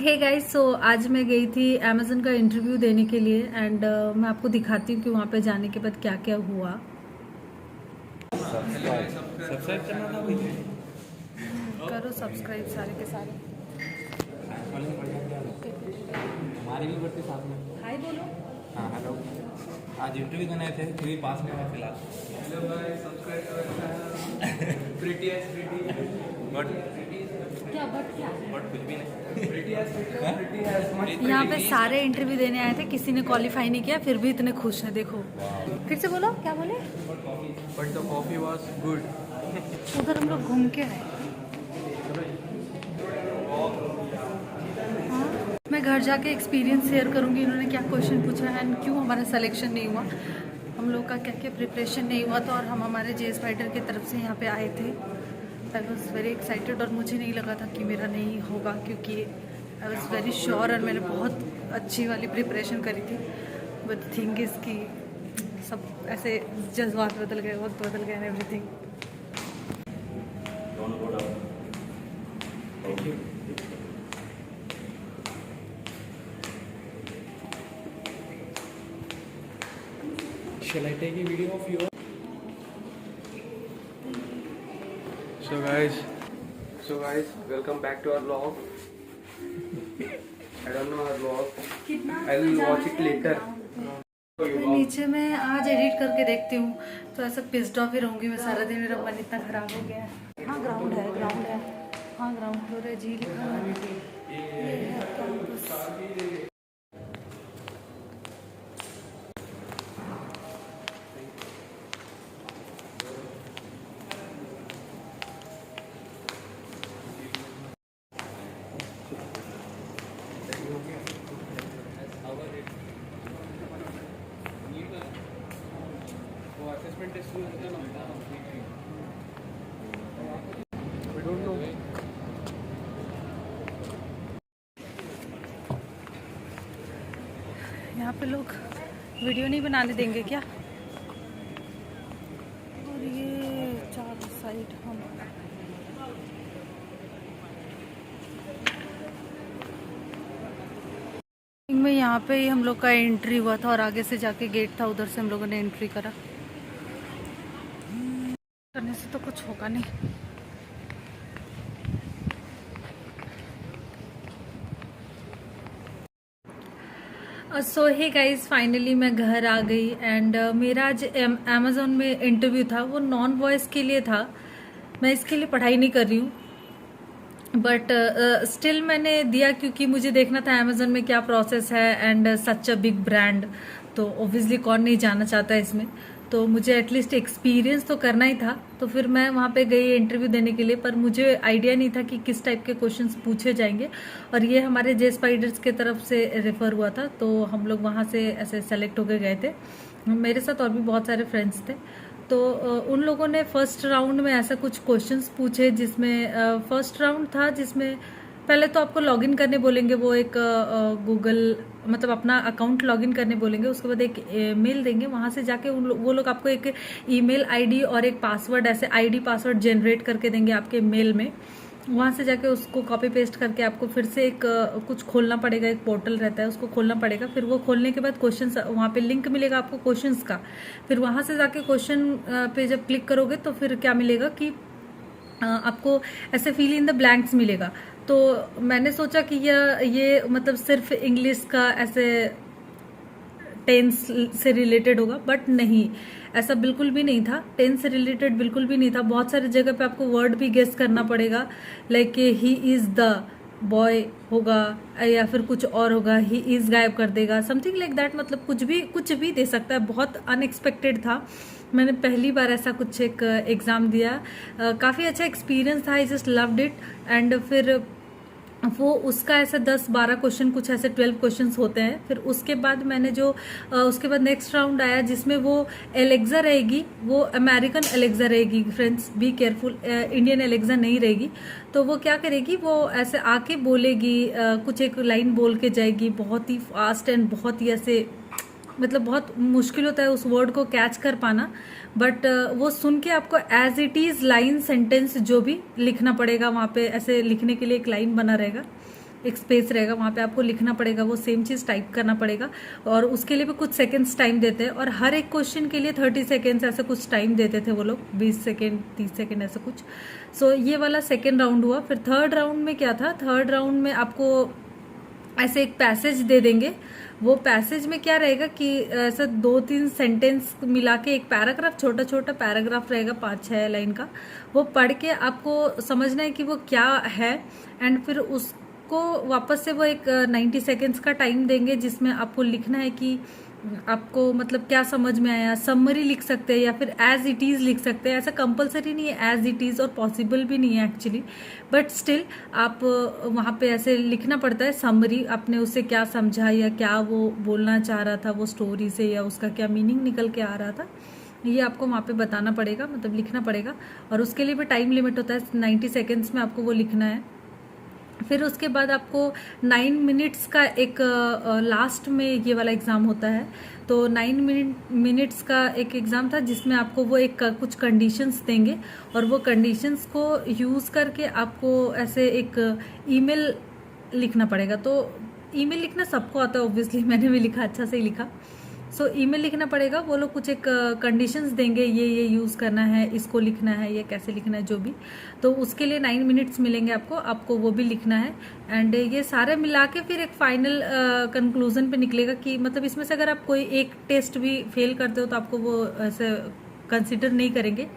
Hey guys, सो आज मैं गई थी अमेजन का इंटरव्यू देने के लिए एंड मैं आपको दिखाती हूँ कि वहाँ पे जाने के बाद क्या क्या हुआ। सब्सक्राइब करना था भाई। करो सब्सक्राइब सारे के सारे। हमारी भी बढ़ती साथ में। हाय बोलो। हाँ हेलो। आज इंटरव्यू देने आए थे, कोई पास में है फिलहाल। हेलो भाई, सब्सक्राइब करो। प्रीटी एस प्रीटी बट क्या बट क्या? बट कुछ भी नहीं। प्रीटी एस प्रीटी एस यहाँ पे सारे इंटरव्यू देने आए थे, किसी ने क्वालिफाई नहीं किया, फिर भी इतने खुश हैं। देखो फिर से बोलो, क्या बोले? But the coffee was good. उधर हम लोग घूम के आए। हाँ, मैं घर जाके एक्सपीरियंस शेयर करूंगी इन्होंने क्या क्वेश्चन पूछा है एंड क्यों हमारा सिलेक्शन नहीं हुआ, हम लोग का क्या क्या प्रिपरेशन नहीं हुआ। तो और हम हमारे जे स्पाइडर की तरफ से यहाँ पे आए थे। आई वॉज वेरी एक्साइटेड और मुझे नहीं लगा था कि मेरा नहीं होगा, क्योंकि आई वॉज वेरी श्योर और मैंने बहुत अच्छी वाली प्रिपरेशन करी थी। बट थिंग इज़ कि सब ऐसे जज्बात बदल गए, वक्त बदल गए, everything. Shall I take a video of you? So guys, welcome back to our vlog. I don't know our vlog. I'll watch it later. नीचे मैं आज एडिट करके देखती हूँ तो ऐसा पिस्ड ऑफ ही रहूँगी मैं सारा दिन। मेरा मन इतना खराब हो गया है। हाँ ग्राउंड है, ग्राउंड है। हाँ ग्राउंड फ्लोर है, जी लिखा है। ये है campus. Assessment test we don't know. यहाँ पे लोग वीडियो नहीं बनाने देंगे क्या? और ये चार साइड हम में यहाँ पे ही हम लोग का एंट्री हुआ था और आगे से जाके गेट था, उधर से हम लोगों ने एंट्री करा। करने से तो कुछ होगा नहीं। सो हे गाइज, फाइनली मैं घर आ गई एंड मेरा आज अमेजोन में इंटरव्यू था। वो नॉन वॉइस के लिए था। मैं इसके लिए पढ़ाई नहीं कर रही हूँ, बट स्टिल मैंने दिया क्योंकि मुझे देखना था अमेजोन में क्या प्रोसेस है and such a big brand. तो ऑब्वियसली कौन नहीं जाना चाहता है इसमें। तो मुझे एटलीस्ट एक्सपीरियंस तो करना ही था। तो फिर मैं वहाँ पे गई इंटरव्यू देने के लिए, पर मुझे आइडिया नहीं था कि किस टाइप के क्वेश्चंस पूछे जाएंगे। और ये हमारे जे स्पाइडर्स के तरफ से रेफर हुआ था, तो हम लोग वहाँ से ऐसे सेलेक्ट होके गए थे। मेरे साथ और भी बहुत सारे फ्रेंड्स थे। तो उन लोगों ने फर्स्ट राउंड में ऐसा कुछ क्वेश्चंस पूछे, जिसमें फर्स्ट राउंड था जिसमें पहले तो आपको लॉगिन करने बोलेंगे। वो एक गूगल मतलब अपना अकाउंट लॉगिन करने बोलेंगे। उसके बाद एक मेल देंगे, वहां से जाके वो लोग आपको एक ईमेल आईडी और एक पासवर्ड, ऐसे आईडी पासवर्ड जनरेट करके देंगे आपके मेल में। वहां से जाके उसको कॉपी पेस्ट करके आपको फिर से एक कुछ खोलना पड़ेगा। एक पोर्टल रहता है, उसको खोलना पड़ेगा। फिर वो खोलने के बाद क्वेश्चन, वहां पे लिंक मिलेगा आपको क्वेश्चंस का। फिर वहां से जाके क्वेश्चन पे जब क्लिक करोगे तो फिर क्या मिलेगा कि आपको ऐसे फिल इन द ब्लैंक्स मिलेगा। तो मैंने सोचा कि ये मतलब सिर्फ इंग्लिश का ऐसे टेंस से रिलेटेड होगा, बट नहीं, ऐसा बिल्कुल भी नहीं था। टेंस से रिलेटेड बिल्कुल भी नहीं था। बहुत सारी जगह पे आपको वर्ड भी गेस करना पड़ेगा, like he is the boy होगा या फिर कुछ और होगा, ही इज गायब कर देगा, समथिंग लाइक दैट। मतलब कुछ भी दे सकता है। बहुत अनएक्सपेक्टेड था। मैंने पहली बार ऐसा कुछ एक एग्जाम दिया। काफी अच्छा एक्सपीरियंस था। I just loved it. And फिर वो उसका ऐसे 10-12 क्वेश्चन, कुछ ऐसे 12 क्वेश्चंस होते हैं। फिर उसके बाद मैंने जो उसके बाद नेक्स्ट राउंड आया जिसमें वो एलेक्सा रहेगी। वो अमेरिकन एलेक्सा रहेगी, friends be careful, Indian Alexa नहीं रहेगी। तो वो क्या करेगी, वो ऐसे आके बोलेगी, कुछ एक लाइन बोल के जाएगी, बहुत ही फास्ट एंड बहुत ही ऐसे, मतलब बहुत मुश्किल होता है उस वर्ड को कैच कर पाना। बट वो सुन के आपको as it is line sentence जो भी लिखना पड़ेगा। वहां पे ऐसे लिखने के लिए एक लाइन बना रहेगा। एक स्पेस रहेगा, वहाँ पे आपको लिखना पड़ेगा, वो सेम चीज़ टाइप करना पड़ेगा और उसके लिए भी कुछ सेकंड्स टाइम देते हैं और हर एक क्वेश्चन के लिए 30 सेकंड्स ऐसा कुछ टाइम देते थे वो लोग, 20 सेकंड 30 सेकंड ऐसा कुछ। सो ये वाला सेकेंड राउंड हुआ। फिर थर्ड राउंड में क्या था, थर्ड राउंड में आपको ऐसे एक पैसेज दे देंगे। वो पैसेज में क्या रहेगा कि ऐसा 2-3 सेंटेंस मिला के एक पैराग्राफ, छोटा छोटा पैराग्राफ रहेगा 5-6 लाइन का, वो पढ़ के आपको समझना है कि वो क्या है एंड फिर उसको वापस से वो एक 90 सेकेंड्स का टाइम देंगे जिसमें आपको लिखना है कि आपको मतलब क्या समझ में आया। समरी लिख सकते हैं या फिर एज इट इज़ लिख सकते हैं, ऐसा कंपलसरी नहीं है एज इट इज़ और पॉसिबल भी नहीं है एक्चुअली, बट स्टिल आप वहाँ पे ऐसे लिखना पड़ता है समरी, आपने उससे क्या समझा या क्या वो बोलना चाह रहा था वो स्टोरी से, या उसका क्या मीनिंग निकल के आ रहा था, ये आपको वहाँ पे बताना पड़ेगा, मतलब लिखना पड़ेगा। और उसके लिए भी टाइम लिमिट होता है, 90 सेकेंड्स में आपको वो लिखना है। फिर उसके बाद आपको 9 मिनट्स का एक लास्ट में ये वाला एग्ज़ाम होता है, तो 9 मिनट्स का एक एग्ज़ाम था जिसमें आपको वो एक कुछ कंडीशंस देंगे और वो कंडीशंस को यूज़ करके आपको ऐसे एक ईमेल लिखना पड़ेगा। तो ईमेल लिखना सबको आता है ऑब्वियसली, मैंने भी लिखा, अच्छा से ही लिखा। सो ईमेल लिखना पड़ेगा, वो लोग कुछ एक कंडीशंस देंगे, ये यूज़ करना है, इसको लिखना है, ये कैसे लिखना है जो भी, तो उसके लिए 9 मिनट्स मिलेंगे आपको वो भी लिखना है। एंड ये सारे मिला के फिर एक फाइनल कंक्लूजन पे निकलेगा कि मतलब इसमें से अगर आप कोई एक टेस्ट भी फेल करते हो तो आपको वो ऐसे कंसिडर नहीं करेंगे,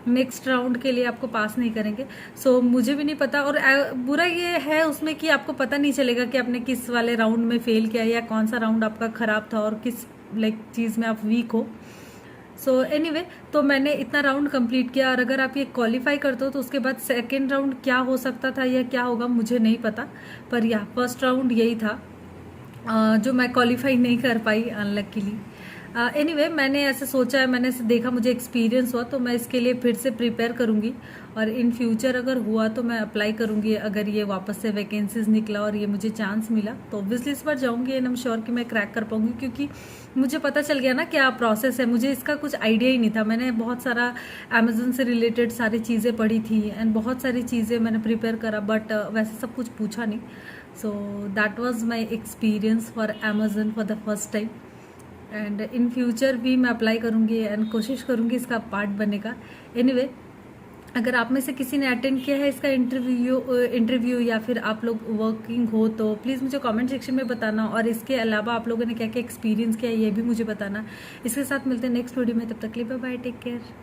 नेक्स्ट राउंड के लिए आपको पास नहीं करेंगे। सो मुझे भी नहीं पता, और बुरा ये है उसमें कि आपको पता नहीं चलेगा कि आपने किस वाले राउंड में फेल किया या कौन सा राउंड आपका ख़राब था और किस चीज़ में आप वीक हो। सो एनीवे, तो मैंने इतना राउंड कंप्लीट किया और अगर आप ये क्वालिफाई करते हो तो उसके बाद सेकेंड राउंड क्या हो सकता था या क्या होगा मुझे नहीं पता, पर या फर्स्ट राउंड यही था जो मैं क्वालिफाई नहीं कर पाई अनलकीली। एनीवे, मैंने ऐसे सोचा है, मैंने ऐसे देखा, मुझे एक्सपीरियंस हुआ, तो मैं इसके लिए फिर से प्रिपेयर करूँगी और इन फ्यूचर अगर हुआ तो मैं अप्लाई करूँगी। अगर ये वापस से वैकेंसीज निकला और ये मुझे चांस मिला तो ऑब्वियसली इस बार जाऊँगी एंड आई एम श्योर कि मैं क्रैक कर पाऊँगी, क्योंकि मुझे पता चल गया ना क्या प्रोसेस है। मुझे इसका कुछ आइडिया ही नहीं था, मैंने बहुत सारा अमेजोन से रिलेटेड सारी चीज़ें पढ़ी थी एंड बहुत सारी चीज़ें मैंने प्रिपेयर करा, बट वैसे सब कुछ पूछा नहीं। So that was my experience for Amazon for the first time and in future भी मैं अप्लाई करूँगी एंड कोशिश करूँगी इसका पार्ट बनने का। एनीवे, अगर आप में से किसी ने अटेंड किया है इसका इंटरव्यू या फिर आप लोग वर्किंग हो तो प्लीज़ मुझे कमेंट सेक्शन में बताना, और इसके अलावा आप लोगों ने क्या क्या एक्सपीरियंस किया है ये भी मुझे बताना। इसके साथ मिलते हैं नेक्स्ट वीडियो में, तब तक के लिए बाय बाय, टेक केयर।